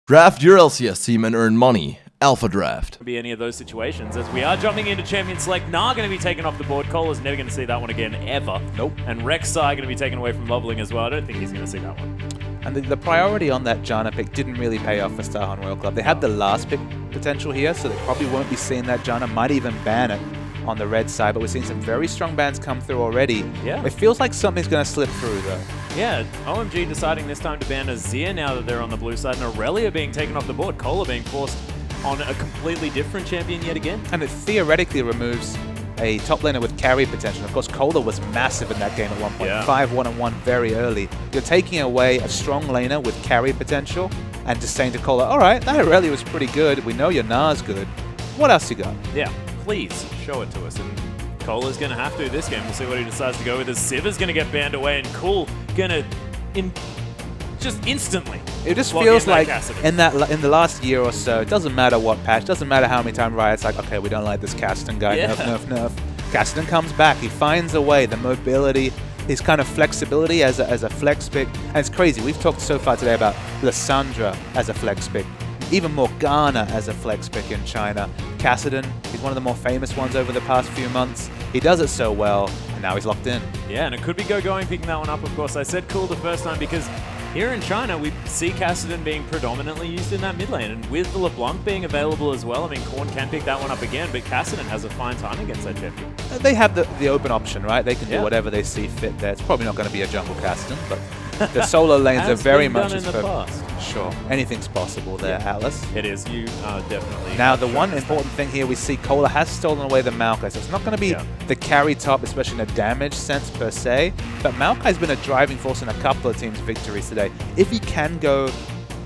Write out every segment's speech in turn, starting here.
Draft your LCS team and earn money. Alpha Draft. Be any of those situations as we are jumping into Champion Select. Nah going to be taken off the board. Cola's never going to see that one again, ever. Nope. And Rek'Sai going to be taken away from Loveling as well. I don't think he's going to see that one. And the priority on that Janna pick didn't really pay off for Starhan Royal Club. They had the last pick potential here, so they probably won't be seeing that Janna. Might even ban it on the red side, but we're seeing some very strong bans come through already. Yeah. It feels like something's going to slip through, though. Yeah, OMG deciding this time to ban Azir now that they're on the blue side, and Aurelia being taken off the board. Cola being forced on a completely different champion yet again. And it theoretically removes a top laner with carry potential. Of course, Cola was massive in that game at one point. Yeah. 5-1-1 very early. You're taking away a strong laner with carry potential and just saying to Cola, all right, that Aurelia was pretty good. We know your Na's good. What else you got? Yeah, please show it to us. And Cola's going to have to this game. We'll see what he decides to go with. As Siva's going to get banned away, and Cool going to just instantly. It just log feels in like Cassidy. in the last year or so, it doesn't matter what patch, doesn't matter how many times Riot's like, okay, we don't like this Caston guy, Yeah. nerf. Caston comes back, he finds a way, the mobility, his kind of flexibility as a flex pick, and it's crazy. We've talked so far today about Lissandra as a flex pick, even Morgana as a flex pick in China. Kassadin, he's one of the more famous ones over the past few months. He does it so well, and now he's locked in. Yeah, and it could be going picking that one up, of course. I said Cool the first time because here in China, we see Kassadin being predominantly used in that mid lane, and with the LeBlanc being available as well, I mean, Korn can pick that one up again, but Kassadin has a fine time against that champion. They have the open option, right? They can do Yeah. whatever they see fit there. It's probably not going to be a jungle Kassadin, but the solo lanes are Has very been much done in the past. Sure, anything's possible there, Atlas. It is. You are definitely. Now, the showing one us important thing here, we see Cola has stolen away the Maokai, so it's not going to be Yeah. the carry top, especially in a damage sense per se, but Maokai's been a driving force in a couple of teams' victories today. If he can go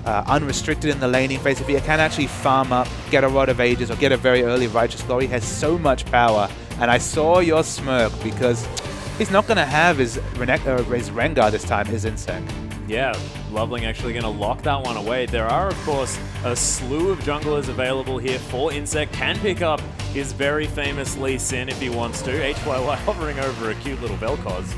unrestricted in the laning phase, if he can actually farm up, get a Rod of Ages, or get a very early Righteous Glory, he has so much power. And I saw your smirk because he's not going to have his Rengar this time, his Insect. Yeah, Loveling actually going to lock that one away. There are, of course, a slew of junglers available here for Insect. Can pick up his very famous Lee Sin if he wants to. HYY hovering over a cute little Vel'Koz,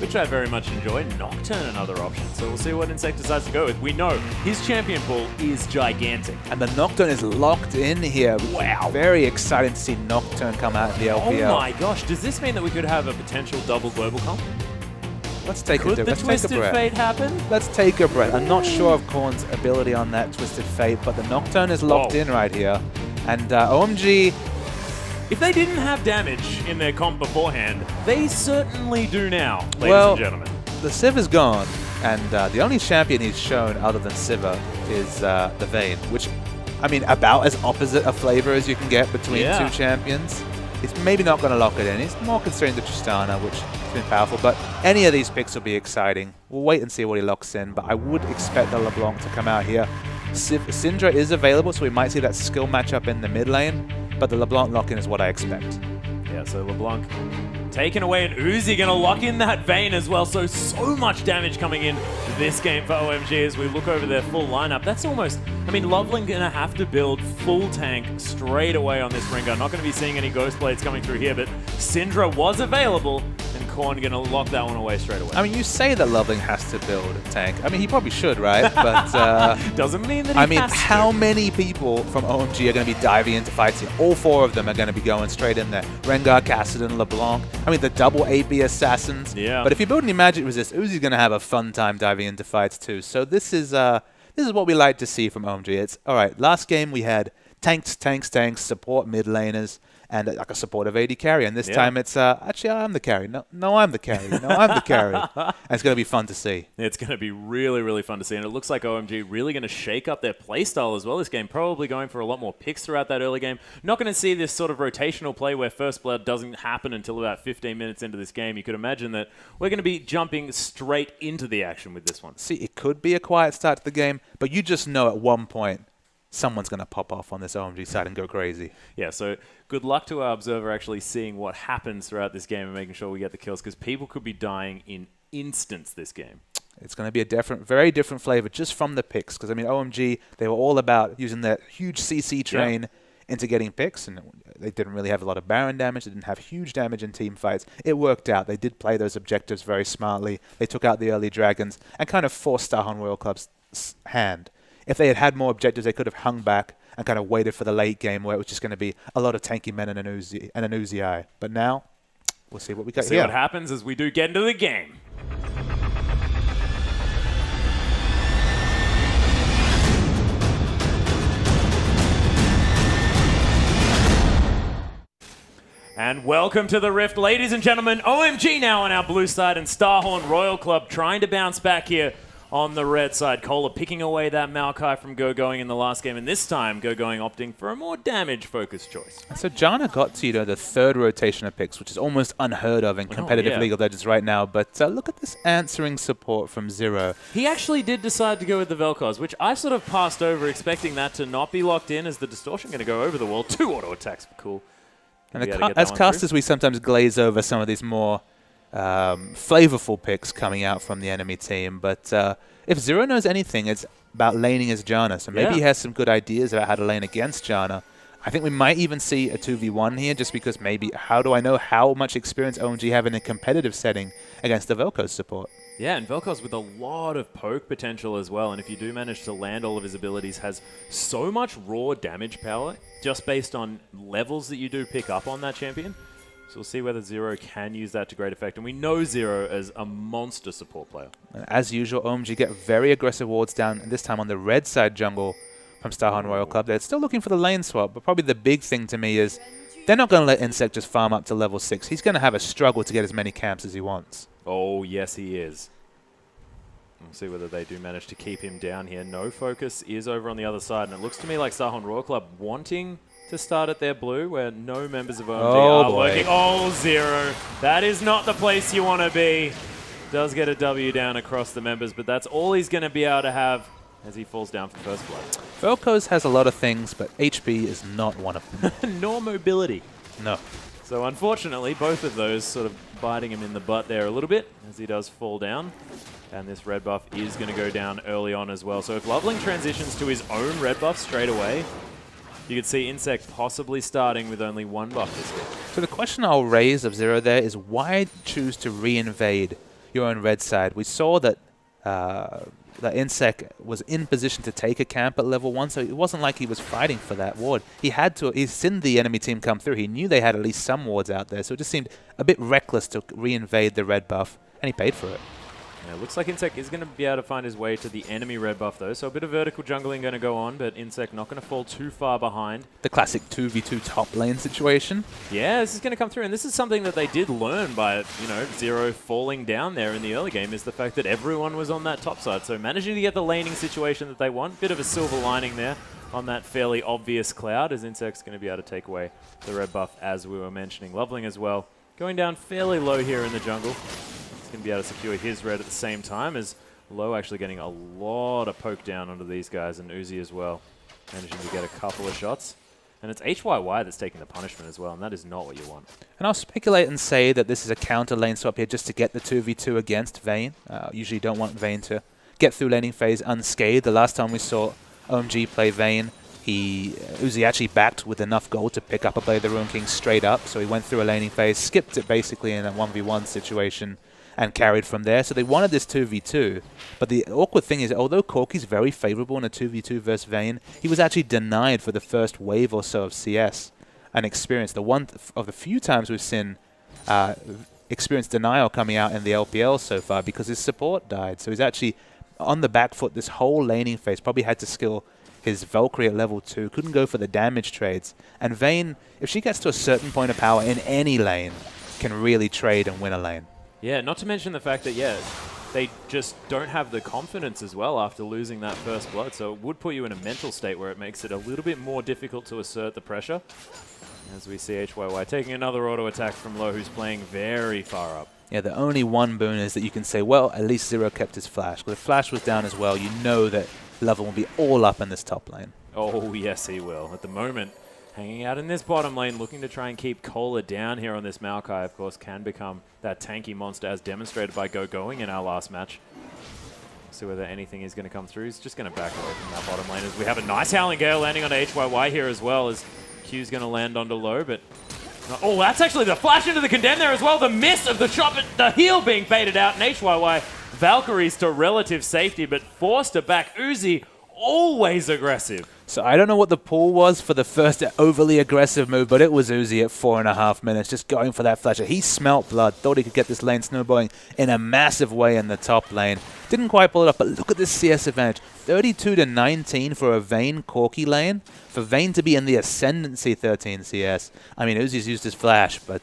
which I very much enjoy. Nocturne another option, so we'll see what Insect decides to go with. We know his champion pool is gigantic. And the Nocturne is locked in here. Wow. Very exciting to see Nocturne come out in the LPL. Oh my gosh, does this mean that we could have a potential double global comp? Let's take Could the let's take a Twisted breath. Fate happen? Let's take a breath. I'm not sure of Korn's ability on that Twisted Fate, but the Nocturne is locked Whoa. in right here. And OMG, If they didn't have damage in their comp beforehand, they certainly do now, ladies well, and gentlemen. the Civ is gone, and the only champion he's shown other than Siva is the Vayne, which, I mean, about as opposite a flavor as you can get between Yeah. two champions. He's maybe not going to lock it in. He's more considering the Tristana, which has been powerful, but any of these picks will be exciting. We'll wait and see what he locks in, but I would expect the LeBlanc to come out here. Syndra is available, so we might see that skill matchup in the mid lane, but the LeBlanc lock-in is what I expect. Yeah, so LeBlanc taken away, and Uzi going to lock in that Vayne as well. So much damage coming in this game for OMG as we look over their full lineup. That's almost, I mean, Loveling going to have to build full tank straight away on this Rengar. Not going to be seeing any Ghost Blades coming through here, but Syndra was available, and Korn going to lock that one away straight away. I mean, you say that Loveling has to build a tank. I mean, he probably should, right? But doesn't mean that he I mean, has to. how many people from OMG are going to be diving into fights here? All four of them are going to be going straight in there. Rengar, Kassadin, LeBlanc. I mean, the double AB assassins. Yeah. But if you build any magic resist, Uzi's going to have a fun time diving into fights too. So this is what we like to see from OMG. It's all right. Last game we had tanks, support mid laners, and like a supportive AD carry. And this time it's actually I'm the carry. No, I'm the carry. No, I'm the carry. And it's going to be fun to see. It's going to be really, really fun to see. And it looks like OMG really going to shake up their playstyle as well this game. Probably going for a lot more picks throughout that early game. Not going to see this sort of rotational play where First Blood doesn't happen until about 15 minutes into this game. You could imagine that we're going to be jumping straight into the action with this one. See, it could be a quiet start to the game, but you just know at one point someone's going to pop off on this OMG side and go crazy. Yeah, so good luck to our observer actually seeing what happens throughout this game and making sure we get the kills, because people could be dying in instants this game. It's going to be a very different flavor just from the picks, because, I mean, OMG, they were all about using that huge CC train into getting picks, and they didn't really have a lot of Baron damage. They didn't have huge damage in team fights. It worked out. They did play those objectives very smartly. They took out the early dragons and kind of forced Starhan Royal Club's hand if they had had more objectives, they could have hung back and kind of waited for the late game where it was just going to be a lot of tanky men and an Uzi eye. But now, we'll see what we got See here. what happens as we do get into the game. And welcome to the Rift, ladies and gentlemen. OMG now on our blue side and Starhorn Royal Club trying to bounce back here on the red side. Cola picking away that Maokai from Go-Going in the last game, and this time Go-Going opting for a more damage-focused choice. So Janna got to, the third rotation of picks, which is almost unheard of in competitive League of Legends right now. But look at this answering support from Zero. He actually did decide to go with the Vel'Koz, which I sort of passed over, expecting that to not be locked in as the Distortion going to go over the wall. 2 auto attacks, cool. And as casters, we sometimes glaze over some of these more flavorful picks coming out from the enemy team. But if Zero knows anything, it's about laning as Janna. So maybe he has some good ideas about how to lane against Janna. I think we might even see a 2v1 here just because maybe how do I know how much experience OMG have in a competitive setting against the Vel'Koz support? Yeah, and Vel'Koz with a lot of poke potential as well, and if you do manage to land all of his abilities, has so much raw damage power just based on levels that you do pick up on that champion. So we'll see whether Zero can use that to great effect, and we know Zero as a monster support player. And as usual, OMG get very aggressive wards down, and this time on the red side jungle from Starhorn Royal Club. They're still looking for the lane swap, but probably the big thing to me is they're not going to let Insect just farm up to level 6. He's going to have a struggle to get as many camps as he wants. Oh, yes, he is. We'll see whether they do manage to keep him down here. No focus is over on the other side, and it looks to me like Starhorn Royal Club wanting to start at their blue, where no members of OMG are lurking. Oh, Zero. That is not the place you want to be. Does get a W down across the members, but that's all he's going to be able to have as he falls down for first blood. Vel'Koz has a lot of things, but HP is not one of them. Nor mobility. No. So unfortunately, both of those sort of biting him in the butt there a little bit as he does fall down. And this red buff is going to go down early on as well. So if Loveling transitions to his own red buff straight away, you could see Insect possibly starting with only 1 buff this game. So the question I'll raise of Zero there is why choose to re-invade your own red side? We saw that that Insect was in position to take a camp at level 1, so it wasn't like he was fighting for that ward. He had to. He's seen the enemy team come through. He knew they had at least some wards out there, so it just seemed a bit reckless to re-invade the red buff, and he paid for it. Yeah, looks like Insect is going to be able to find his way to the enemy red buff, though, so a bit of vertical jungling going to go on, but Insect not going to fall too far behind. The classic 2v2 top lane situation. Yeah, this is going to come through, and this is something that they did learn by, Zero falling down there in the early game, is the fact that everyone was on that top side. So managing to get the laning situation that they want, bit of a silver lining there on that fairly obvious cloud, as Insect's going to be able to take away the red buff, as we were mentioning. Loveling as well, going down fairly low here in the jungle. He's going to be able to secure his red at the same time, as Low actually getting a lot of poke down onto these guys, and Uzi as well, managing to get a couple of shots. And it's HYY that's taking the punishment as well, and that is not what you want. And I'll speculate and say that this is a counter lane swap here just to get the 2v2 against Vayne. Usually don't want Vayne to get through laning phase unscathed. The last time we saw OMG play Vayne, Uzi actually backed with enough gold to pick up a Blade of the Ruin King straight up, so he went through a laning phase, skipped it basically in a 1v1 situation, and carried from there. So they wanted this 2v2, but the awkward thing is, although Corki's very favorable in a 2v2 versus Vayne, he was actually denied for the first wave or so of CS and experience. The one of the few times we've seen experience denial coming out in the LPL so far because his support died. So he's actually on the back foot this whole laning phase, probably had to skill his Valkyrie at level 2, couldn't go for the damage trades. And Vayne, if she gets to a certain point of power in any lane, can really trade and win a lane. Yeah, not to mention the fact that, they just don't have the confidence as well after losing that first blood. So it would put you in a mental state where it makes it a little bit more difficult to assert the pressure. As we see HYY taking another auto attack from Low, who's playing very far up. Yeah, the only one boon is that you can say, well, at least Zero kept his flash. But if flash was down as well, you know that Lover will be all up in this top lane. Oh, yes, he will. At the moment, hanging out in this bottom lane, looking to try and keep Cola down here on this Maokai, of course, can become that tanky monster as demonstrated by Go-Going in our last match. See whether anything is going to come through. He's just going to back away from that bottom lane as we have a nice Howling Gale landing onto HYY here as well, as Q's going to land onto Low, but... Oh, that's actually the flash into the Condemn there as well. The miss of the shot, but the heal being baited out, and HYY Valkyries to relative safety, but forced to back Uzi always aggressive. So I don't know what the pool was for the first overly aggressive move, but it was Uzi at 4.5 minutes, just going for that flasher. He smelt blood, thought he could get this lane snowballing in a massive way in the top lane. Didn't quite pull it up, but look at this CS advantage. 32-19 for a Vayne Corki lane. For Vayne to be in the ascendancy 13 CS. I mean, Uzi's used his flash, but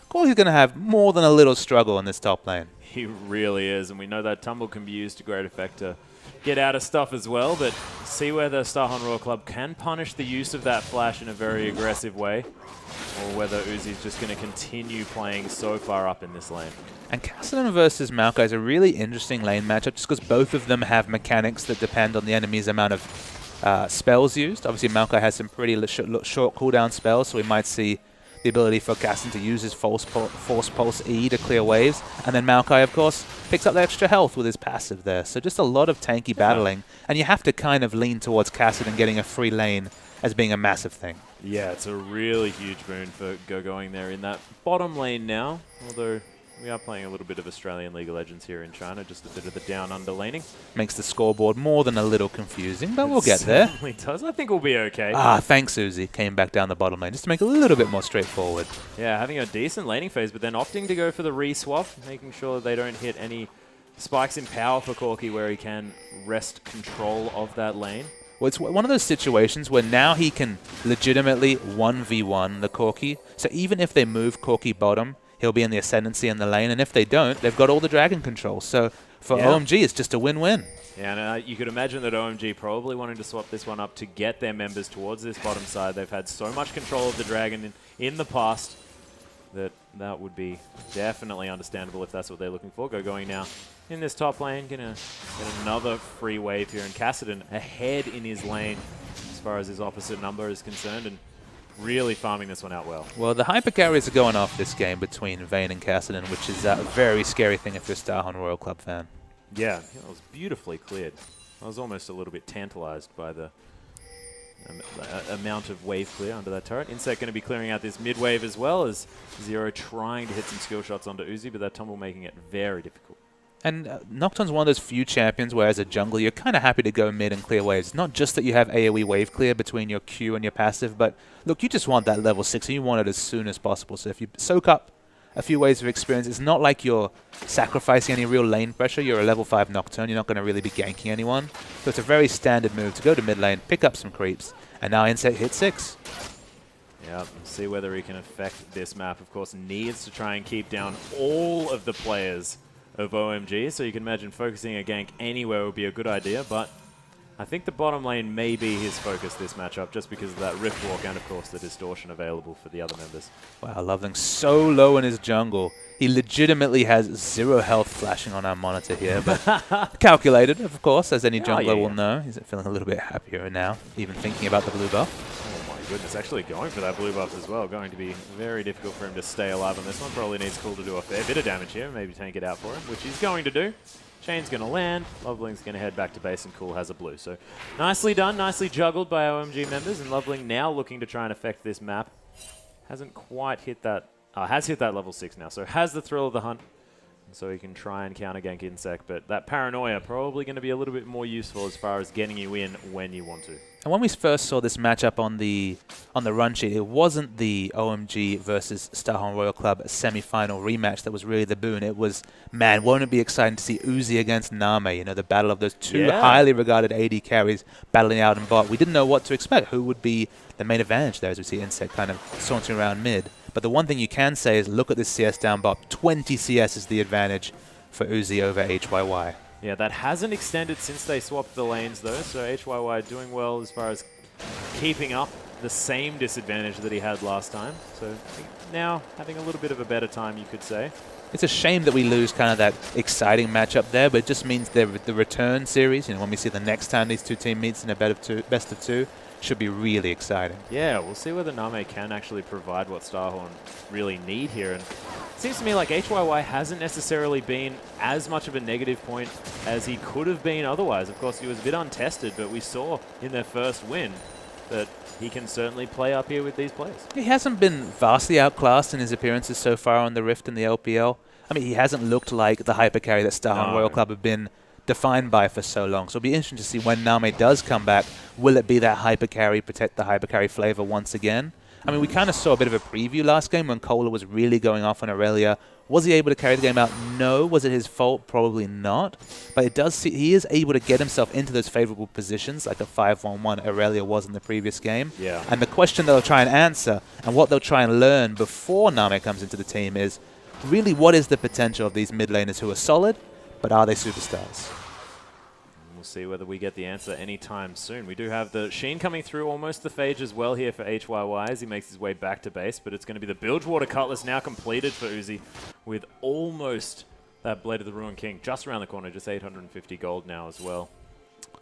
Corki's going to have more than a little struggle in this top lane. He really is, and we know that tumble can be used to great effect to get out of stuff as well, but see where the Starhorn Royal Club can punish the use of that flash in a very aggressive way, or whether Uzi's just going to continue playing so far up in this lane. And Kassadin versus Maokai is a really interesting lane matchup just because both of them have mechanics that depend on the enemy's amount of spells used. Obviously, Maokai has some pretty short cooldown spells, so we might see the ability for Kassadin to use his Force Pulse E to clear waves. And then Maokai, of course, picks up the extra health with his passive there. So just a lot of tanky battling. And you have to kind of lean towards Kassadin getting a free lane as being a massive thing. Yeah, it's a really huge boon for going there in that bottom lane now, although we are playing a little bit of Australian League of Legends here in China, just a bit of the down under laning. Makes the scoreboard more than a little confusing, but we'll get there. It certainly does. I think we'll be okay. Ah, thanks, Uzi. Came back down the bottom lane just to make it a little bit more straightforward. Yeah, having a decent laning phase, but then opting to go for the re-swap, making sure they don't hit any spikes in power for Corki where he can wrest control of that lane. Well, it's one of those situations where now he can legitimately 1v1 the Corki. So even if they move Corki bottom, he'll be in the ascendancy in the lane, and if they don't, they've got all the dragon control. So for OMG, it's just a win-win. Yeah, and you could imagine that OMG probably wanting to swap this one up to get their members towards this bottom side. They've had so much control of the dragon in the past that would be definitely understandable if that's what they're looking for. Going now in this top lane, gonna get another free wave here, and Kassadin ahead in his lane as far as his opposite number is concerned, and really farming this one out well. Well, the hyper carries are going off this game between Vayne and Kassadin, which is a very scary thing if you're a Starhorn Royal Club fan. Yeah, it was beautifully cleared. I was almost a little bit tantalized by the amount of wave clear under that turret. Insect going to be clearing out this mid wave as well, as Zero trying to hit some skill shots onto Uzi, but that tumble making it very difficult. And Nocturne's one of those few champions where as a jungler, you're kind of happy to go mid and clear waves. Not just that you have AoE wave clear between your Q and your passive, but look, you just want that level 6 and you want it as soon as possible. So if you soak up a few waves of experience, it's not like you're sacrificing any real lane pressure. You're a level 5 Nocturne. You're not going to really be ganking anyone. So it's a very standard move to go to mid lane, pick up some creeps, and now Insect hit 6. Yeah, see whether he can affect this map. Of course, needs to try and keep down all of the players of OMG, so you can imagine focusing a gank anywhere would be a good idea, but I think the bottom lane may be his focus this matchup just because of that Rift Walk and, of course, the distortion available for the other members. Wow, Loveling so low in his jungle. He legitimately has 0 health flashing on our monitor here, but calculated, of course, as any jungler will know. He's feeling a little bit happier now, even thinking about the blue buff. Goodness, actually going for that blue buff as well. Going to be very difficult for him to stay alive on this one. Probably needs Cool to do a fair bit of damage here. Maybe tank it out for him, which he's going to do. Chain's going to land. Loveling's going to head back to base, and Cool has a blue. So nicely done, nicely juggled by OMG members. And Loveling now looking to try and affect this map. Hasn't quite hit that. Has hit that level 6 now. So has the thrill of the hunt. So he can try and counter gank Insect. But that paranoia probably going to be a little bit more useful as far as getting you in when you want to. And when we first saw this matchup on the run sheet, it wasn't the OMG versus Starhorn Royal Club semi-final rematch that was really the boon. It was, man, won't it be exciting to see Uzi against Name, you know, the battle of those two highly regarded AD carries battling out in bot. We didn't know what to expect. Who would be the main advantage there as we see Insect kind of sauntering around mid. But the one thing you can say is look at this CS down bot. 20 CS is the advantage for Uzi over HYY. Yeah, that hasn't extended since they swapped the lanes, though, so HYY doing well as far as keeping up the same disadvantage that he had last time. So I think now having a little bit of a better time, you could say. It's a shame that we lose kind of that exciting matchup there, but it just means the return series, you know, when we see the next time these two teams meet in a best of two, should be really exciting. Yeah, we'll see whether Name can actually provide what Starhorn really need here. And it seems to me like HYY hasn't necessarily been as much of a negative point as he could have been otherwise. Of course, he was a bit untested, but we saw in their first win that he can certainly play up here with these players. He hasn't been vastly outclassed in his appearances so far on the Rift and the LPL. I mean, he hasn't looked like the hyper carry that Starhorn Royal Club have been defined by for so long. So it'll be interesting to see when Name does come back, will it be that hyper carry, protect the hyper carry flavor once again? I mean, we kind of saw a bit of a preview last game when Kohler was really going off on Aurelia. Was he able to carry the game out? No. Was it his fault? Probably not. But it does he is able to get himself into those favorable positions like a 5-1-1 Aurelia was in the previous game. Yeah. And the question they'll try and answer and what they'll try and learn before Name comes into the team is really what is the potential of these mid laners who are solid, but are they superstars? We'll see whether we get the answer anytime soon. We do have the Sheen coming through, almost the Phage as well here for HYY as he makes his way back to base, but it's going to be the Bilgewater Cutlass now completed for Uzi with almost that Blade of the Ruined King just around the corner, just 850 gold now as well.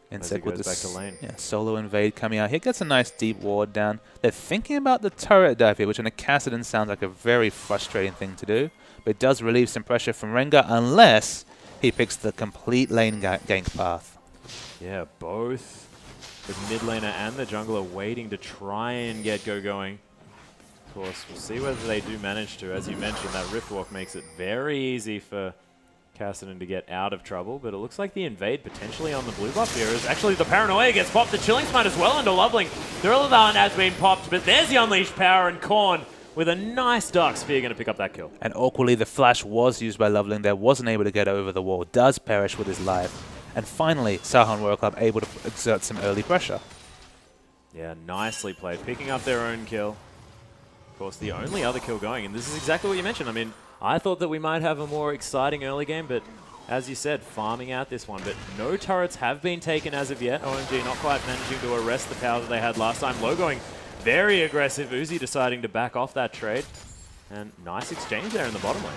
Insect with back to lane. Yeah, solo invade coming out here. Gets a nice deep ward down. They're thinking about the turret dive here, which on a Kassadin sounds like a very frustrating thing to do, but it does relieve some pressure from Rengar unless he picks the complete lane gank path. Yeah, both the mid laner and the jungler waiting to try and get going. Of course, we'll see whether they do manage to. As you mentioned, that Riftwalk makes it very easy for Kassadin to get out of trouble, but it looks like the invade potentially on the blue buff here is actually the Paranoia gets popped. The Chilling Smite as well into Loveling. The Irrelevant has been popped, but there's the Unleashed Power, and Korn with a nice Dark Sphere going to pick up that kill. And awkwardly, the flash was used by Loveling there, wasn't able to get over the wall, does perish with his life. And finally, Sahon Royal Club able to exert some early pressure. Yeah, nicely played. Picking up their own kill. Of course, the only other kill going, and this is exactly what you mentioned. I mean, I thought that we might have a more exciting early game, but as you said, farming out this one. But no turrets have been taken as of yet. OMG not quite managing to arrest the power that they had last time. Low going very aggressive. Uzi deciding to back off that trade. And nice exchange there in the bottom lane.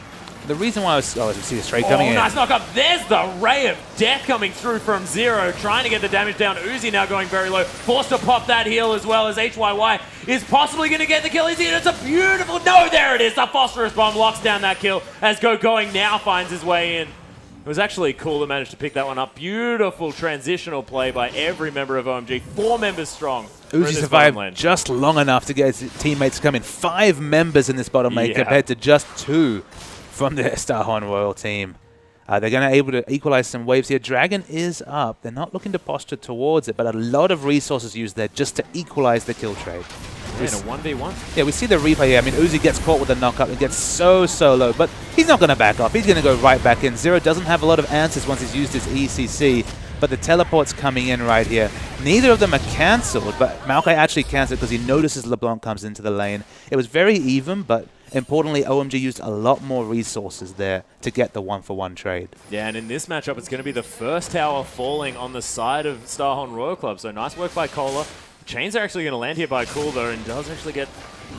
The reason why I was see the trade coming in. Nice knock up. There's the Ray of Death coming through from Zero, trying to get the damage down. Uzi now going very low, forced to pop that heal as well as HYY is possibly going to get the kill. Is it? It's a beautiful, no, there it is. The Phosphorus Bomb locks down that kill as Going now finds his way in. It was actually cool to manage to pick that one up. Beautiful transitional play by every member of OMG. 4 members strong. Uzi survived just long enough to get his teammates to come in. 5 members in this bottom lane compared to just 2 from the Starhorn Royal team. They're going to be able to equalize some waves here. Dragon is up. They're not looking to posture towards it, but a lot of resources used there just to equalize the kill trade. Yeah, in a 1v1. Yeah, we see the replay here. I mean, Uzi gets caught with a knockup and gets so low, but he's not going to back off. He's going to go right back in. Zero doesn't have a lot of answers once he's used his ECC, but the teleport's coming in right here. Neither of them are cancelled, but Maokai actually cancelled because he notices LeBlanc comes into the lane. It was very even, but importantly, OMG used a lot more resources there to get the 1-for-1 trade. Yeah, and in this matchup, it's going to be the first tower falling on the side of Starhorn Royal Club. So nice work by Kohler. Chains are actually going to land here by Cool, though, and does actually get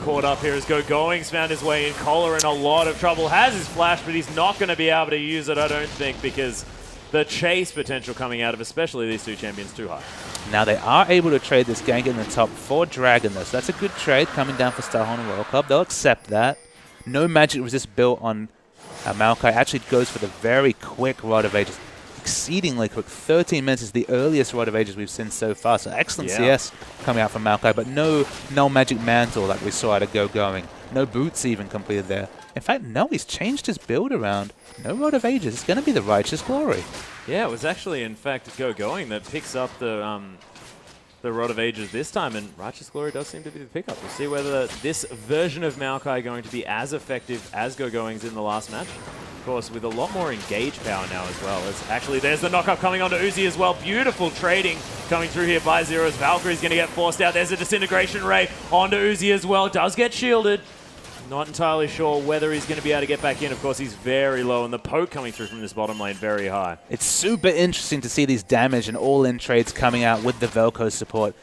caught up here as Going's found his way in. Kohler in a lot of trouble. Has his flash, but he's not going to be able to use it, I don't think, because the chase potential coming out of especially these 2 champions too high. Now they are able to trade this gank in the top for Dragon, though, so that's a good trade coming down for Starhorn Royal Club. They'll accept that. No magic resist built on Maokai. Actually goes for the very quick Rod of Ages. Exceedingly quick. 13 minutes is the earliest Rod of Ages we've seen so far. So excellent CS coming out from Maokai, but no magic mantle like we saw out of Going. No boots even completed there. In fact, no, he's changed his build around. No Rod of Ages. It's going to be the Righteous Glory. Yeah, it was actually, in fact, Going that picks up the Rod of Ages this time, and Righteous Glory does seem to be the pickup. We'll see whether this version of Maokai going to be as effective as Going's in the last match. Of course, with a lot more engage power now as well. As actually, there's the knockup coming onto Uzi as well. Beautiful trading coming through here by Zero's. Valkyrie's going to get forced out. There's a Disintegration Ray onto Uzi as well. Does get shielded. Not entirely sure whether he's going to be able to get back in. Of course, he's very low, and the poke coming through from this bottom lane very high. It's super interesting to see these damage and all-in trades coming out with the Vel'Koz support.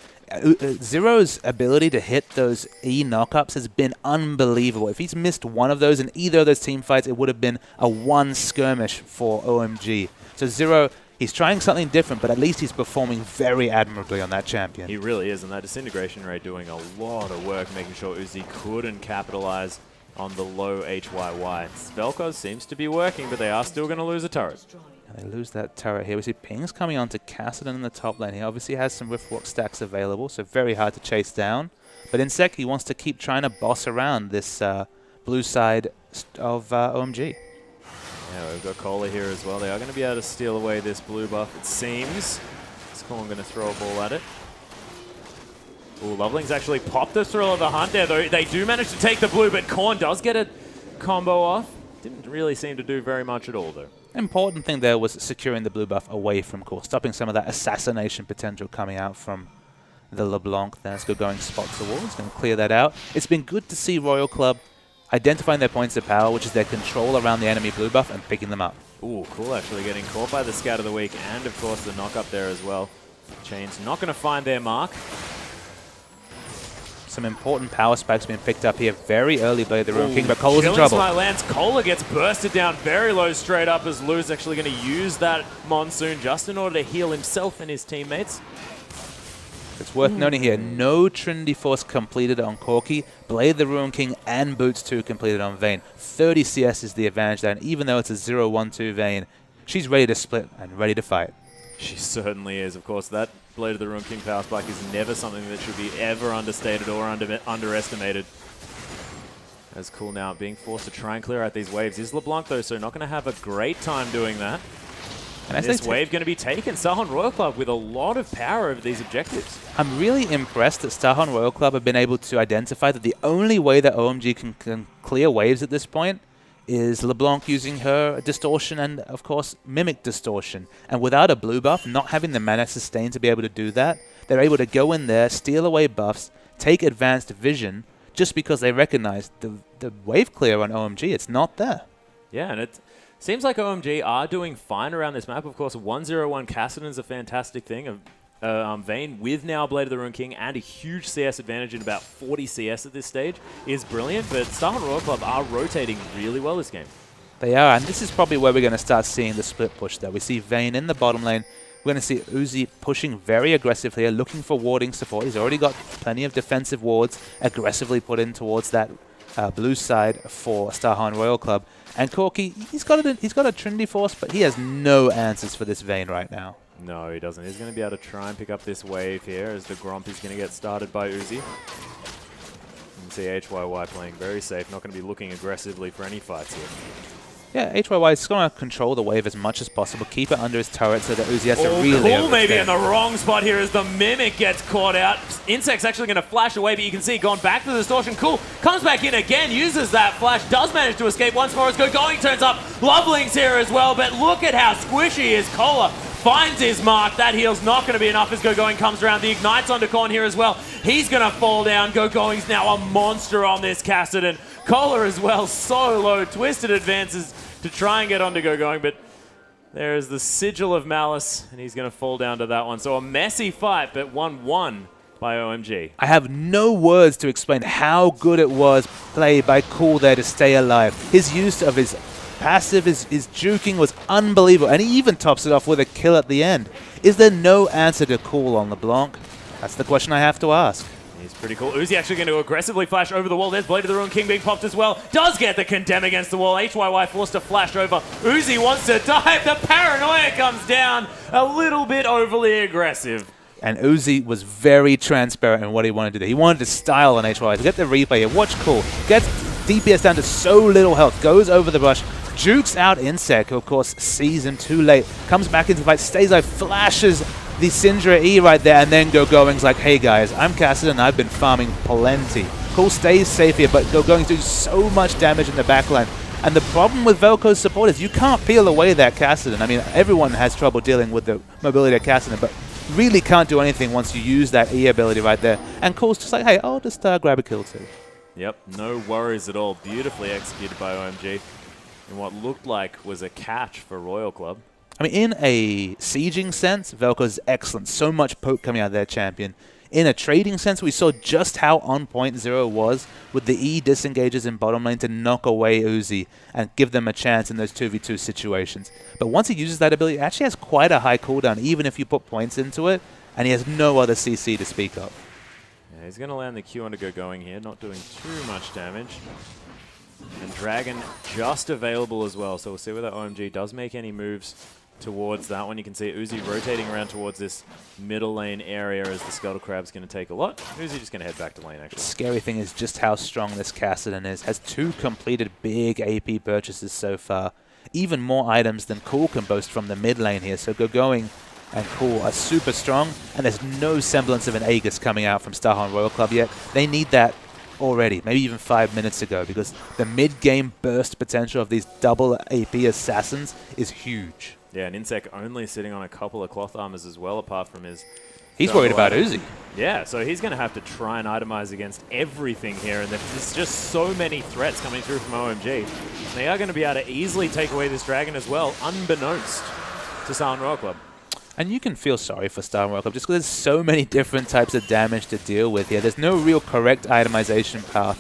Zero's ability to hit those E knockups has been unbelievable. If he's missed one of those in either of those team fights, it would have been a 1 skirmish for OMG. So Zero, he's trying something different, but at least he's performing very admirably on that champion. He really is, and that Disintegration Ray doing a lot of work, making sure Uzi couldn't capitalize on the low HYY. Vel'Koz seems to be working, but they are still going to lose a turret. They lose that turret here. We see pings coming onto Kassadin in the top lane. He obviously has some Riftwalk stacks available, so very hard to chase down. But Insect, he wants to keep trying to boss around this blue side of OMG. Yeah, we've got Cola here as well. They are going to be able to steal away this blue buff, it seems. Is Korn going to throw a ball at it? Ooh, Loveling's actually popped the Thrill of the Hunt there, though. They do manage to take the blue, but Korn does get a combo off. Didn't really seem to do very much at all, though. Important thing there was securing the blue buff away from Core, stopping some of that assassination potential coming out from the LeBlanc there. Let's go going spots the wall. He's going to clear that out. It's been good to see Royal Club identifying their points of power, which is their control around the enemy blue buff, and picking them up. Ooh, cool, actually getting caught by the Scout of the Week, and of course the knock up there as well. Chain's not going to find their mark. Some important power spikes being picked up here very early by the Ruin King, but Cola's in trouble. Lands. Cola gets bursted down very low straight up as Lou's actually going to use that Monsoon just in order to heal himself and his teammates. It's worth noting here, no Trinity Force completed on Corki, Blade of the Ruin King and Boots 2 completed on Vayne. 30 CS is the advantage there, and even though it's a 0-1-2 Vayne, she's ready to split and ready to fight. She certainly is. Of course, that Blade of the Ruin King power spike is never something that should be ever understated or underestimated. As Cool now being forced to try and clear out these waves. Is LeBlanc, though, so not going to have a great time doing that. And this wave going to be taken. Starhorn Royal Club with a lot of power over these objectives. I'm really impressed that Starhorn Royal Club have been able to identify that the only way that OMG can clear waves at this point is LeBlanc using her distortion and, of course, mimic distortion. And without a blue buff, not having the mana sustain to be able to do that, they're able to go in there, steal away buffs, take advanced vision, just because they recognize the wave clear on OMG. It's not there. Yeah, and it seems like OMG are doing fine around this map. Of course, 101 Kassadin is a fantastic thing. Vayne with now Blade of the Ruin King and a huge CS advantage in about 40 CS at this stage is brilliant, but Starhorn Royal Club are rotating really well this game. They are, and this is probably where we're going to start seeing the split push there. We see Vayne in the bottom lane. We're going to see Uzi pushing very aggressively here, looking for warding support. He's already got plenty of defensive wards aggressively put in towards that blue side for Starhorn Royal Club. And Corki, he's got a Trinity Force, but he has no answers for this Vayne right now. No, he doesn't. He's going to be able to try and pick up this wave here as the Gromp is going to get started by Uzi. You can see HYY playing very safe, not going to be looking aggressively for any fights here. Yeah, HYY is going to control the wave as much as possible, keep it under his turret so that Uzi has to really Cool maybe in the wrong spot here as the Mimic gets caught out. Insect's actually going to flash away, but you can see gone back to the distortion. Cool, comes back in again, uses that flash, does manage to escape once more as Going turns up. Loveling's here as well, but look at how squishy is Cola. Finds his mark. That heal's not going to be enough as Going comes around. The Ignite's onto Korn here as well. He's going to fall down. Going's now a monster on this Kassadin. Cola as well, so low. Twisted advances to try and get onto Going, but there is the sigil of malice, and he's going to fall down to that one. So a messy fight, but 1-1 by OMG. I have no words to explain how good it was played by Cool there to stay alive. His use of his passive, his juking was unbelievable, and he even tops it off with a kill at the end. Is there no answer to Cool on LeBlanc? That's the question I have to ask. He's pretty cool. Uzi actually going to aggressively flash over the wall. There's Blade of the Ruin King being popped as well. Does get the Condemn against the wall. HYY forced to flash over. Uzi wants to dive. The Paranoia comes down. A little bit overly aggressive. And Uzi was very transparent in what he wanted to do. He wanted to style on HYY. To get the replay here. Watch Cool. Gets DPS down to so little health. Goes over the rush. Jukes out Insect, who of course sees him too late. Comes back into the fight. Stays alive. Flashes the Syndra E right there, and then Going's like, hey guys, I'm Kassadin and I've been farming plenty. Cool stays safe here, but Going's doing so much damage in the backline. And the problem with Velko's support is you can't peel away that Kassadin. I mean, everyone has trouble dealing with the mobility of Kassadin, but really can't do anything once you use that E ability right there. And Cool's just like, hey, I'll just grab a kill too. Yep, no worries at all. Beautifully executed by OMG in what looked like was a catch for Royal Club. I mean, in a sieging sense, Velko's excellent. So much poke coming out of their champion. In a trading sense, we saw just how on point Zero was with the E disengages in bottom lane to knock away Uzi and give them a chance in those 2v2 situations. But once he uses that ability, it actually has quite a high cooldown, even if you put points into it, and he has no other CC to speak of. Yeah, he's going to land the Q onto Going here, not doing too much damage. And Dragon just available as well, so we'll see whether OMG does make any moves towards that one. You can see Uzi rotating around towards this middle lane area as the Scuttle Crab's going to take a lot. Uzi just going to head back to lane, actually. The scary thing is just how strong this Kassadin is. Has 2 completed big AP purchases so far. even more items than Cool can boast from the mid lane here. So Going and Cool are super strong, and there's no semblance of an Aegis coming out from Starhorn Royal Club yet. They need that already, maybe even 5 minutes ago, because the mid-game burst potential of these double AP assassins is huge. Yeah, and Insec only sitting on a couple of cloth armors as well, apart from his... He's worried about Uzi. Yeah, so he's going to have to try and itemize against everything here, and there's just so many threats coming through from OMG. They are going to be able to easily take away this dragon as well, unbeknownst to Starhorn Royal Club. And you can feel sorry for Starhorn Royal Club just because there's so many different types of damage to deal with here. There's no real correct itemization path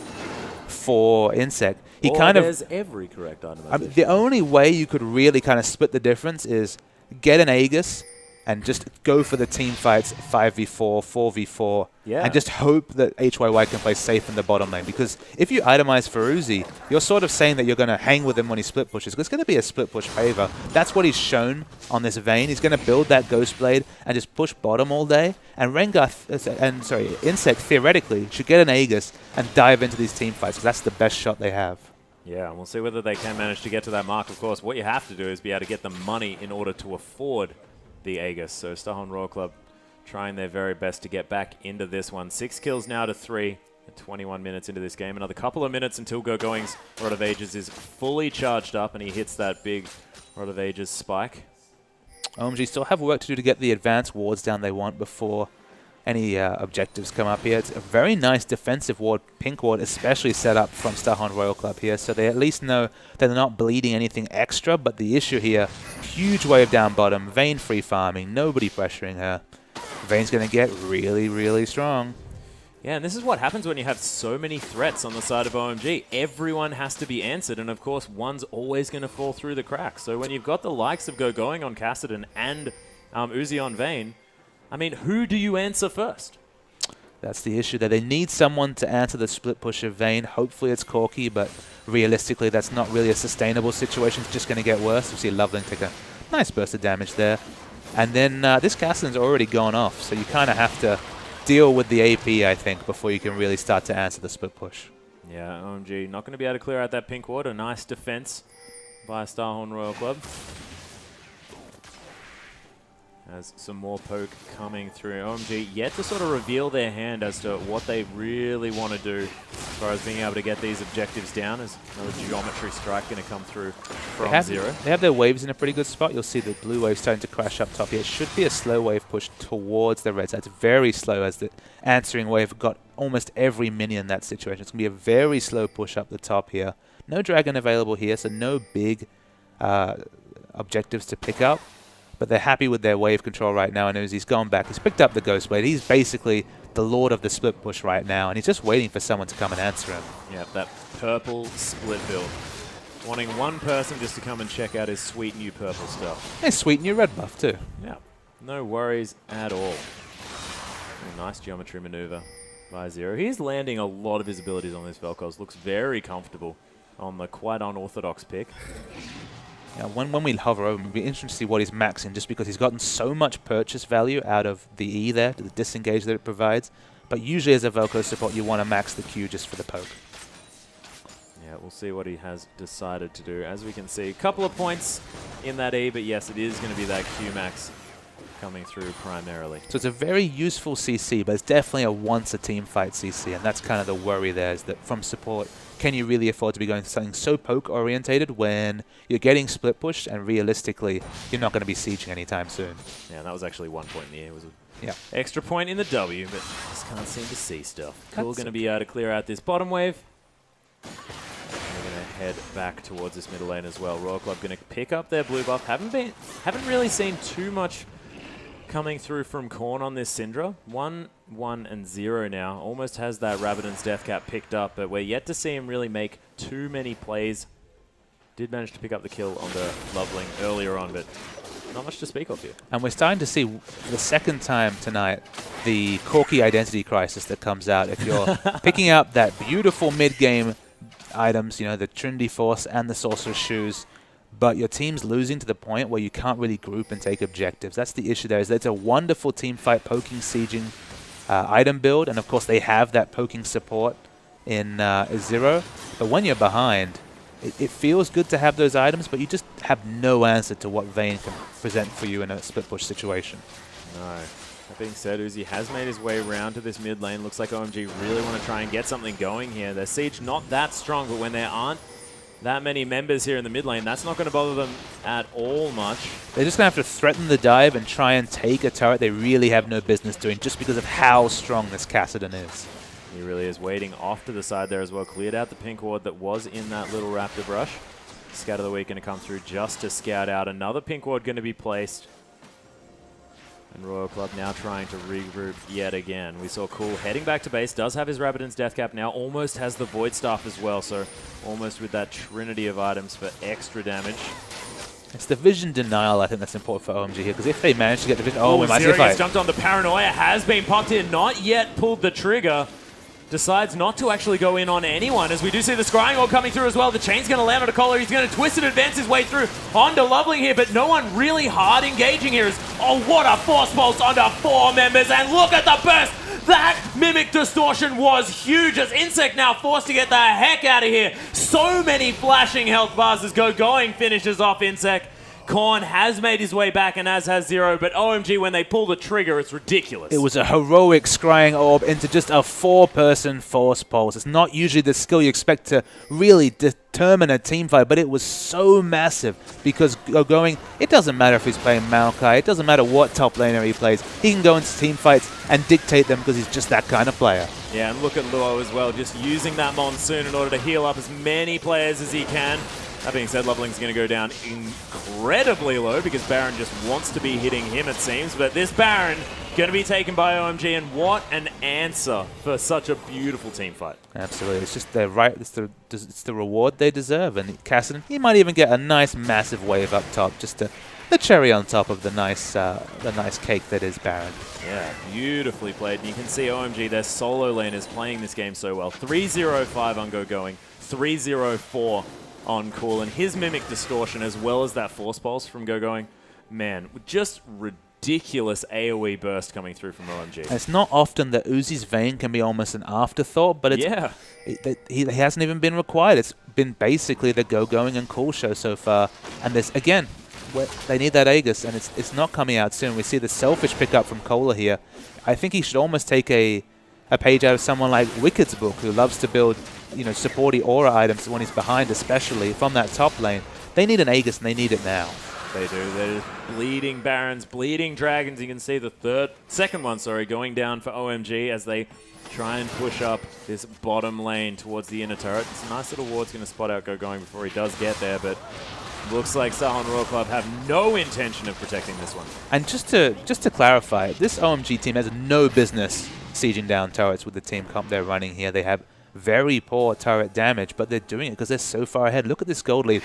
for Insec. There's every correct itemization. The only way you could really kind of split the difference is get an Aegis and just go for the team fights 5v4, 4v4, and just hope that HYY can play safe in the bottom lane. Because if you itemize for Uzi, you're sort of saying that you're going to hang with him when he split pushes. It's going to be a split push favor. That's what he's shown on this Vayne. He's going to build that Ghost Blade and just push bottom all day. And Insec theoretically should get an Aegis and dive into these team fights, because that's the best shot they have. Yeah, and we'll see whether they can manage to get to that mark. Of course, what you have to do is be able to get the money in order to afford the Aegis. So Starhorn Royal Club trying their very best to get back into this one. 6 kills now to 3 at 21 minutes into this game. Another couple of minutes until Going's Rod of Ages is fully charged up and he hits that big Rod of Ages spike. OMG still have work to do to get the advanced wards down they want before any objectives come up here. It's a very nice defensive ward, pink ward, especially set up from Starhorn Royal Club here, so they at least know that they're not bleeding anything extra. But the issue here, huge wave down bottom, Vayne free farming, nobody pressuring her. Vayne's going to get really, really strong. Yeah, and this is what happens when you have so many threats on the side of OMG. Everyone has to be answered, and of course, one's always going to fall through the cracks. So when you've got the likes of Going on Kassadin and Uzi on Vayne, I mean, who do you answer first? That's the issue there. They need someone to answer the split push of Vayne. Hopefully it's Corki, but realistically that's not really a sustainable situation. It's just going to get worse. We see Loveling take a nice burst of damage there. And then this Kassadin's already gone off, so you kind of have to deal with the AP, I think, before you can really start to answer the split push. Yeah, OMG not going to be able to clear out that pink ward. A nice defense by Starhorn Royal Club. As some more poke coming through. OMG yet to sort of reveal their hand as to what they really want to do as far as being able to get these objectives down. As another geometry strike going to come through from Zero. They have their waves in a pretty good spot. You'll see the blue wave starting to crash up top here. It should be a slow wave push towards the red side. It's very slow, as the answering wave got almost every minion in that situation. It's going to be a very slow push up the top here. No dragon available here, so no big objectives to pick up. But they're happy with their wave control right now, and Uzi's gone back. He's picked up the Ghost Blade. He's basically the lord of the split push right now, and he's just waiting for someone to come and answer him. Yeah, that purple split build. Wanting one person just to come and check out his sweet new purple stuff. Hey, sweet new red buff too. Yeah, no worries at all. A nice geometry maneuver by Zero. He's landing a lot of his abilities on this Vel'Koz. Looks very comfortable on the quite unorthodox pick. Yeah, when we hover over him, it'll be interesting to see what he's maxing, just because he's gotten so much purchase value out of the E there, the disengage that it provides. But usually as a Vel'Koz support, you want to max the Q just for the poke. Yeah, we'll see what he has decided to do. As we can see, a couple of points in that E, but yes, it is going to be that Q max coming through primarily. So it's a very useful CC, but it's definitely a once-a-team fight CC, and that's kind of the worry there, is that from support, can you really afford to be going to something so poke-orientated when you're getting split pushed, and realistically, you're not going to be sieging anytime soon? Yeah, and that was actually 1 point in the air. It was an extra point in the W, but just can't seem to see stuff. Cool going to be able to clear out this bottom wave. We're going to head back towards this middle lane as well. Royal Club going to pick up their blue buff. Haven't really seen too much coming through from Korn on this Syndra. 1, 1, and 0 now. Almost has that Rabadon's Death Cap picked up, but we're yet to see him really make too many plays. Did manage to pick up the kill on the Loveling earlier on, but not much to speak of here. And we're starting to see, for the second time tonight, the Corki identity crisis that comes out. If you're picking up that beautiful mid-game items, you know, the Trinity Force and the Sorcerer's Shoes, but your team's losing to the point where you can't really group and take objectives. That's the issue there, is that it's a wonderful team fight, poking, sieging item build, and of course they have that poking support in Zero. But when you're behind, it feels good to have those items, but you just have no answer to what Vayne can present for you in a split push situation. No. That being said, Uzi has made his way around to this mid lane. Looks like OMG really want to try and get something going here. Their siege not that strong, but when there aren't that many members here in the mid lane, that's not going to bother them at all much. They're just going to have to threaten the dive and try and take a turret they really have no business doing just because of how strong this Kassadin is. He really is waiting off to the side there as well. Cleared out the pink ward that was in that little Raptor brush. Scout of the Week going to come through just to scout out. Another pink ward going to be placed. And Royal Club now trying to regroup yet again. We saw Cool heading back to base. Does have his Rabbidan's Death Cap now. Almost has the Void Staff as well. So almost with that trinity of items for extra damage. It's the vision denial, I think, that's important for OMG here. Because if they manage to get the vision... Oh, we might see a Zero fight. gets jumped on. The Paranoia has been popped in. Not yet pulled the trigger. Decides not to actually go in on anyone, as we do see the Scrying Orb coming through as well. The chain's going to land on a collar. He's going to twist and advance his way through onto Loveling here, but no one really hard engaging here. Oh, what a Force Pulse onto 4 members, and look at the burst! That Mimic Distortion was huge, as Insect now forced to get the heck out of here. So many flashing health bars as Going finishes off Insect. Korn has made his way back, and as has Zero, but OMG, when they pull the trigger, it's ridiculous. It was a heroic Scrying Orb into just a 4-person Force Pulse. It's not usually the skill you expect to really determine a team fight, but it was so massive because Going, it doesn't matter if he's playing Maokai, it doesn't matter what top laner he plays. He can go into team fights and dictate them because he's just that kind of player. Yeah, and look at Luo as well, just using that Monsoon in order to heal up as many players as he can. That being said, Loveling's going to go down incredibly low because Baron just wants to be hitting him, it seems. But this Baron going to be taken by OMG, and what an answer for such a beautiful team fight. Absolutely. It's just the right. It's the reward they deserve. And Kassadin, he might even get a nice, massive wave up top, just to the cherry on top of the nice cake that is Baron. Yeah, beautifully played. And you can see OMG, their solo laners playing this game so well. 3-0-5 on Going, 3-0-4 on Cool, and his Mimic Distortion as well as that Force Pulse from Going. Man, just ridiculous AoE burst coming through from OMG. And it's not often that Uzi's Vayne can be almost an afterthought, but it's, yeah. He hasn't even been required. It's been basically the Going and Cool show so far. And this, again, they need that Aegis, and it's not coming out soon. We see the selfish pickup from Cola here. I think he should almost take a page out of someone like Wicked's book, who loves to build, you know, supporty aura items when he's behind, especially from that top lane. They need an Aegis, and they need it now. They do. They're just bleeding Barons, bleeding Dragons. You can see the second one, going down for OMG as they try and push up this bottom lane towards the inner turret. It's a nice little ward's going to spot out Going before he does get there, but looks like Sahon Royal Club have no intention of protecting this one. And just to clarify, this OMG team has no business sieging down turrets with the team comp they're running here. They have very poor turret damage, but they're doing it because they're so far ahead. Look at this gold lead.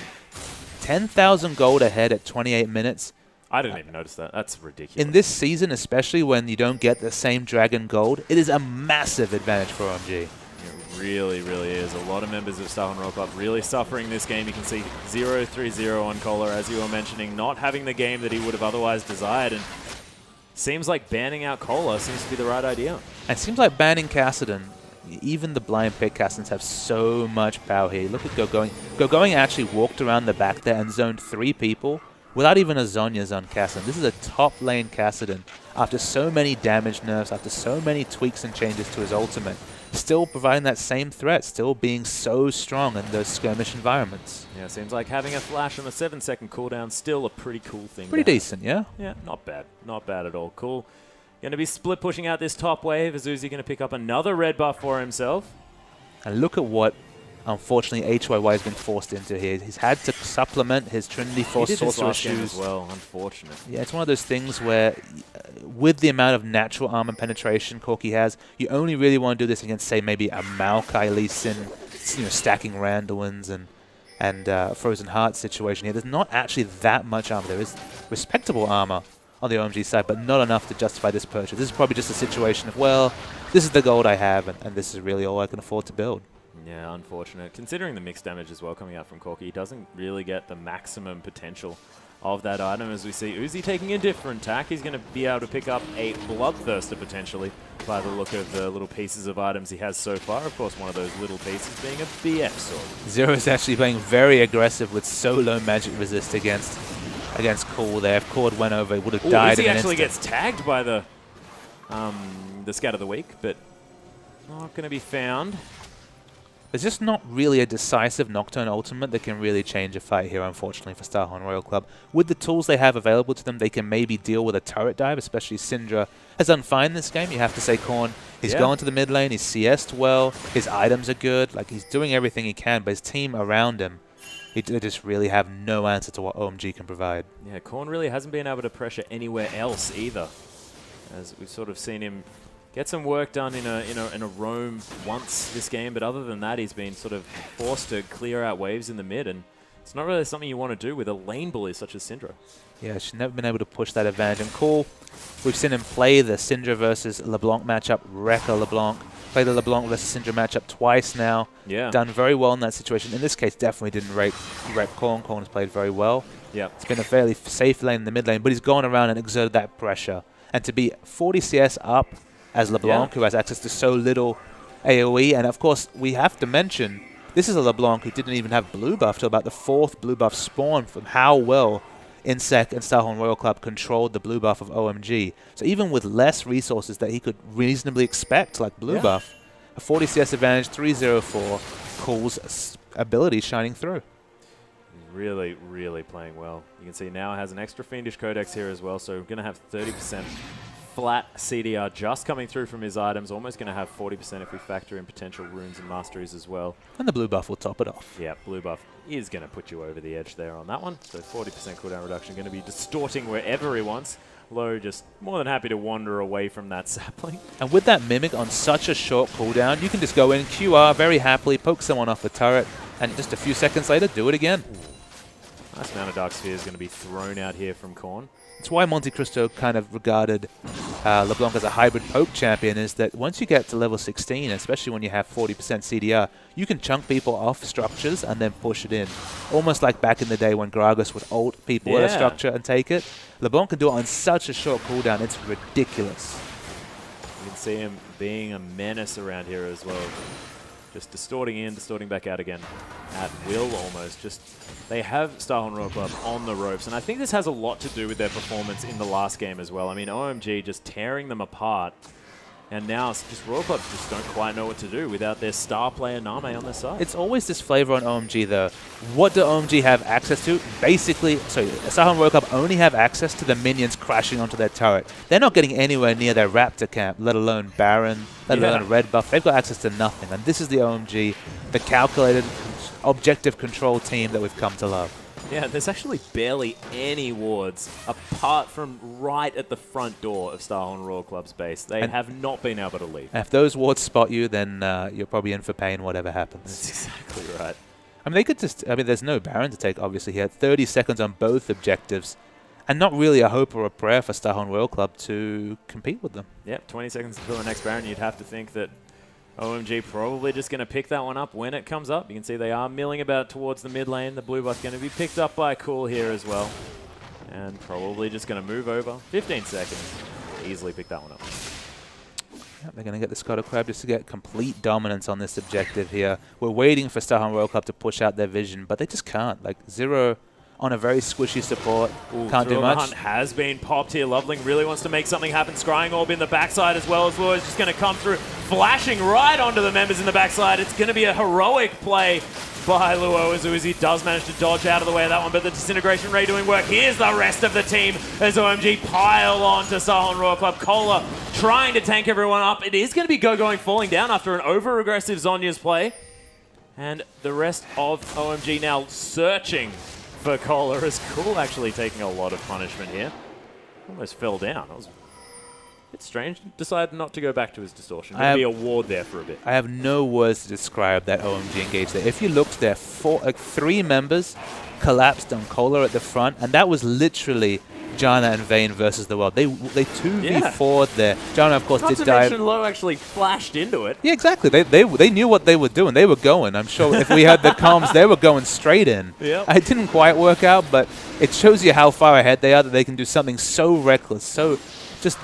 10,000 gold ahead at 28 minutes. I didn't even notice that. That's ridiculous. In this season, especially when you don't get the same Dragon Gold, it is a massive advantage for OMG. It really, really is. A lot of members of Sahon Royal Club really suffering this game. You can see 0-3-0 on Kohler, as you were mentioning, not having the game that he would have otherwise desired. And seems like banning out Kohler seems to be the right idea. It seems like banning Kassadin, even the blind pick Kassadins have so much power here. Look at Going. Going actually walked around the back there and zoned 3 people without even a Zhonya's on Kassadin. This is a top lane Kassadin after so many damage nerfs, after so many tweaks and changes to his ultimate. Still providing that same threat, still being so strong in those skirmish environments. Yeah, seems like having a flash on a 7-second cooldown still a pretty cool thing. Pretty decent, yeah? Yeah, not bad. Not bad at all. Cool. Going to be split pushing out this top wave. Is Uzi going to pick up another red buff for himself? And look at what, unfortunately, HYY has been forced into here. He's had to supplement his Trinity Force Sorcerer shoes. As well, unfortunate. Yeah, it's one of those things where, with the amount of natural armor penetration Corki has, you only really want to do this against, say, maybe a Maokai Lee Sin, you know, stacking Randuins and Frozen Heart situation here. There's not actually that much armor. There is respectable armor on the OMG side, but not enough to justify this purchase. This is probably just a situation of, well, this is the gold I have, and this is really all I can afford to build. Yeah, unfortunate. Considering the mixed damage as well coming out from Corki, he doesn't really get the maximum potential of that item as we see Uzi taking a different tack. He's going to be able to pick up a Bloodthirster potentially by the look of the little pieces of items he has so far. Of course, one of those little pieces being a BF sword. Zero is actually playing very aggressive with solo magic resist against Cool there. If Cord went over, he would have died in Uzi an actually instant. gets tagged by the Scat of the Week, but not going to be found. There's just not really a decisive Nocturne ultimate that can really change a fight here, unfortunately, for Starhorn Royal Club. With the tools they have available to them, they can maybe deal with a turret dive, especially Syndra has done fine this game. You have to say Korn, he's gone to the mid lane, he's CS'd well, his items are good, like he's doing everything he can, but his team around him, they just really have no answer to what OMG can provide. Yeah, Korn really hasn't been able to pressure anywhere else either, as we've sort of seen him get some work done in a roam once this game, but other than that, he's been sort of forced to clear out waves in the mid, and it's not really something you want to do with a lane bully such as Syndra. Yeah, she's never been able to push that advantage. And Cool, we've seen him play the Syndra versus LeBlanc matchup, wreck a LeBlanc. Played the LeBlanc versus Syndra matchup twice now. Yeah. Done very well in that situation. In this case, definitely didn't rep Korn. Korn has played very well. Yeah. It's been a fairly safe lane in the mid lane, but he's gone around and exerted that pressure. And to be 40 CS up as LeBlanc, who has access to so little AoE, and of course, we have to mention, this is a LeBlanc who didn't even have blue buff till about the 4th blue buff spawn from how well Insec and Starhorn Royal Club controlled the blue buff of OMG. So even with less resources that he could reasonably expect, like blue buff, a 40 CS advantage, 304, Cool's ability shining through. Really, really playing well. You can see now has an extra Fiendish Codex here as well, so we're going to have 30% flat CDR just coming through from his items. Almost going to have 40% if we factor in potential runes and masteries as well. And the blue buff will top it off. Yeah, blue buff is going to put you over the edge there on that one. So 40% cooldown reduction, going to be distorting wherever he wants. Low just more than happy to wander away from that sapling. And with that Mimic on such a short cooldown, you can just go in, QR very happily, poke someone off the turret, and just a few seconds later, do it again. Nice amount of Dark Sphere is going to be thrown out here from Korn. It's why Monte Cristo kind of regarded LeBlanc as a hybrid poke champion, is that once you get to level 16, especially when you have 40% CDR, you can chunk people off structures and then push it in. Almost like back in the day when Gragas would ult people at a structure and take it. LeBlanc can do it on such a short cooldown, it's ridiculous. You can see him being a menace around here as well. Just distorting in, distorting back out again at will almost. Just they have Starhorn Royal Club on the ropes, and I think this has a lot to do with their performance in the last game as well. I mean, OMG just tearing them apart, and now it's just Royal Club just don't quite know what to do without their star player Name on their side. It's always this flavor on OMG though. What do OMG have access to? Basically, Starhorn Royal Club only have access to the minions crashing onto their turret. They're not getting anywhere near their Raptor camp, let alone Baron, let alone Red Buff. They've got access to nothing. And this is the OMG, the calculated, objective control team that we've come to love. Yeah, there's actually barely any wards apart from right at the front door of Starhorn Royal Club's base. They have not been able to leave. If those wards spot you, then you're probably in for pain, whatever happens. That's exactly right. I mean, they could just, there's no Baron to take, obviously, here. 30 seconds on both objectives. And not really a hope or a prayer for Starhorn Royal Club to compete with them. Yep, 20 seconds until the next Baron. You'd have to think that OMG probably just going to pick that one up when it comes up. You can see they are milling about towards the mid lane. The blue buff's going to be picked up by Cool here as well. And probably just going to move over. 15 seconds. Easily pick that one up. Yep, they're going to get the Scotto Crab just to get complete dominance on this objective here. We're waiting for Starhorn Royal Club to push out their vision, but they just can't. Like, Zero on a very squishy support. Can't do much. Hunt has been popped here. Loveling really wants to make something happen. Scrying Orb in the backside as well. As Lure is just going to come through, flashing right onto the members in the backside. It's going to be a heroic play by Luo as Uzi does manage to dodge out of the way of that one, but the Disintegration Ray doing work. Here's the rest of the team as OMG pile on to Starhorn Royal Club. Cola trying to tank everyone up. It is going to be going falling down after an over-aggressive Zhonya's play. And the rest of OMG now searching for Cola as Cool actually taking a lot of punishment here. Almost fell down. That was a bit strange. Decided not to go back to his distortion. Going to be a ward there for a bit. I have no words to describe that OMG engage there. If you looked there, 3 members collapsed on Cola at the front, and that was literally Janna and Vayne versus the world. They 2v4'd there. Janna, of course, Not did to dive. mention Low actually flashed into it. Yeah, exactly. They knew what they were doing. They were going. I'm sure if we had the comms, they were going straight in. Yep. It didn't quite work out, but it shows you how far ahead they are that they can do something so reckless, so just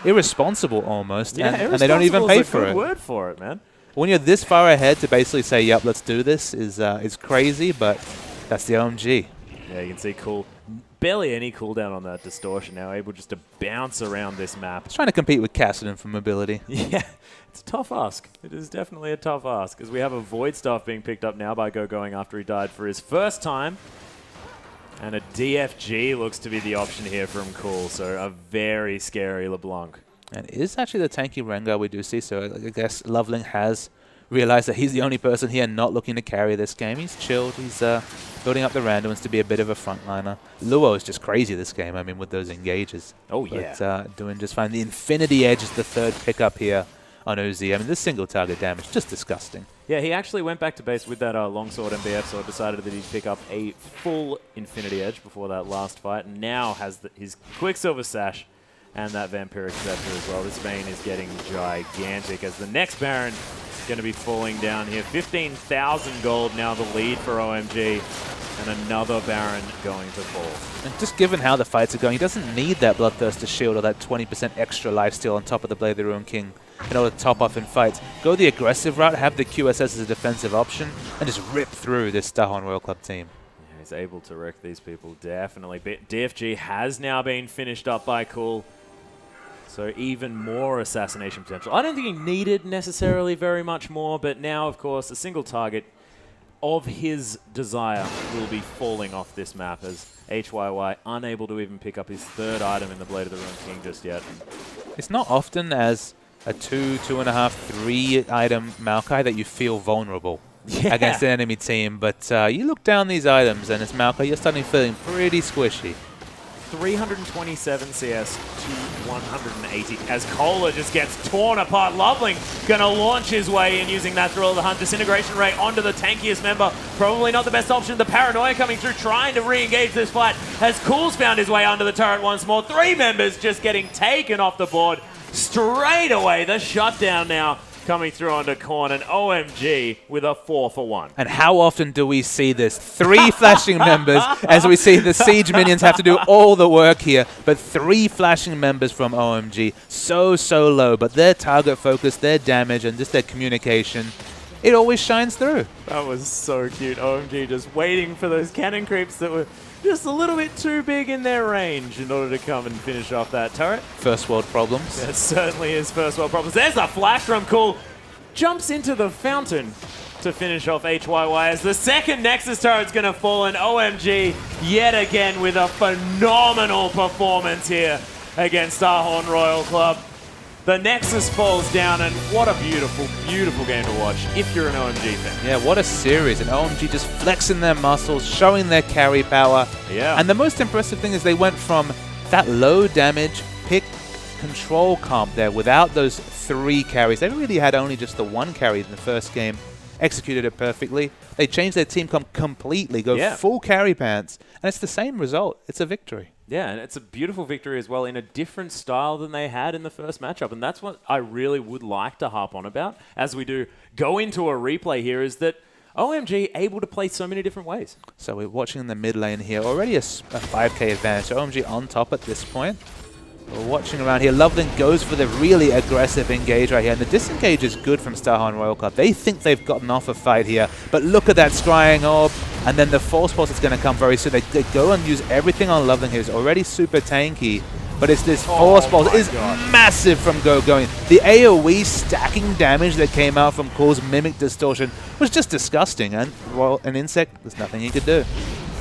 irresponsible almost, Yeah, and they don't even pay irresponsible is a for good it. word for it, man. When you're this far ahead to basically say, yep, let's do this is crazy, but that's the OMG. Yeah, you can see barely any cooldown on that distortion now, able just to bounce around this map. It's trying to compete with Cassidy for mobility. Yeah, it's a tough ask. It is definitely a tough ask, as we have a Void Staff being picked up now by Going after he died for his first time. And a DFG looks to be the option here from Cool, so a very scary LeBlanc. And it is actually the tanky Rengar we do see, so I guess Loveling has realized that he's the only person here not looking to carry this game. He's chilled, he's building up the randoms to be a bit of a frontliner. Luo is just crazy this game, I mean, with those engages. Oh, yeah. But doing just fine. The Infinity Edge is the third pickup here on Uzi. I mean, this single target damage, just disgusting. Yeah, he actually went back to base with that longsword MBF, so decided that he'd pick up a full Infinity Edge before that last fight, and now has his Quicksilver Sash and that Vampiric Scepter as well. This Vayne is getting gigantic as the next Baron is going to be falling down here. 15,000 gold now the lead for OMG, and another Baron going to fall. And just given how the fights are going, he doesn't need that Bloodthirster shield or that 20% extra lifesteal on top of the Blade of the Ruined King in order to top off in fights. Go the aggressive route, have the QSS as a defensive option, and just rip through this Dahon Royal Club team. Yeah, he's able to wreck these people, definitely. DFG has now been finished up by Cool, so even more assassination potential. I don't think he needed necessarily very much more, but now, of course, a single target of his desire will be falling off this map as HYY unable to even pick up his third item in the Blade of the Ruined King just yet. It's not often as a 2.5, 3 item Maokai that you feel vulnerable against an enemy team, but you look down these items and as Maokai, you're starting feeling pretty squishy. 327 CS to 180 as Kohler just gets torn apart. Loveling going to launch his way in using that Thrill of the Hunt. Disintegration Ray onto the tankiest member. Probably not the best option. The Paranoia coming through, trying to re-engage this fight as Cool's found his way under the turret once more. 3 members just getting taken off the board straight away. The shutdown now coming through onto Korn, and OMG with a 4-for-1. And how often do we see this? 3 flashing members, as we see the Siege minions have to do all the work here, but 3 flashing members from OMG. So low, but their target focus, their damage, and just their communication, it always shines through. That was so cute. OMG just waiting for those cannon creeps that were just a little bit too big in their range in order to come and finish off that turret. First world problems. That certainly is first world problems. There's a flash from Cool. Jumps into the fountain to finish off HYY as the second Nexus turret's going to fall, and OMG yet again with a phenomenal performance here against Dahon Royal Club. The Nexus falls down, and what a beautiful, beautiful game to watch if you're an OMG fan. Yeah, what a series. And OMG just flexing their muscles, showing their carry power. Yeah. And the most impressive thing is they went from that low damage pick control comp there without those 3 carries. They really had only just the 1 carry in the first game. Executed it perfectly. They changed their team comp completely, go full carry pants, and it's the same result. It's a victory. Yeah, and it's a beautiful victory as well in a different style than they had in the first matchup. And that's what I really would like to harp on about as we do go into a replay here, is that OMG able to play so many different ways. So we're watching in the mid lane here. Already a 5k advantage. So OMG on top at this point. We're watching around here. Loveling goes for the really aggressive engage right here. And the disengage is good from Starhorn Royal Club. They think they've gotten off a fight here. But look at that scrying orb. And then the Force Pulse is going to come very soon. They go and use everything on Loveling, who's already super tanky. But it's this Force Pulse is massive from going. The AoE stacking damage that came out from Cool's Mimic Distortion was just disgusting. And, well, an Insect, there's nothing he could do.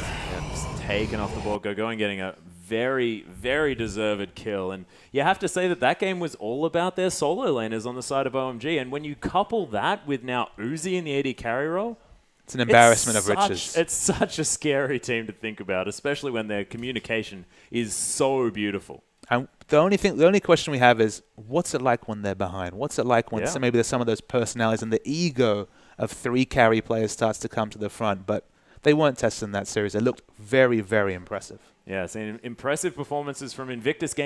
Yeah, just taken off the board. Going getting a very, very deserved kill. And you have to say that that game was all about their solo laners on the side of OMG. And when you couple that with now Uzi in the AD carry role, it's an embarrassment of riches. It's such a scary team to think about, especially when their communication is so beautiful. And the only question we have is, what's it like when they're behind? What's it like when maybe there's some of those personalities and the ego of 3 carry players starts to come to the front? But they weren't tested in that series. They looked very, very impressive. Yeah, seeing impressive performances from Invictus Game.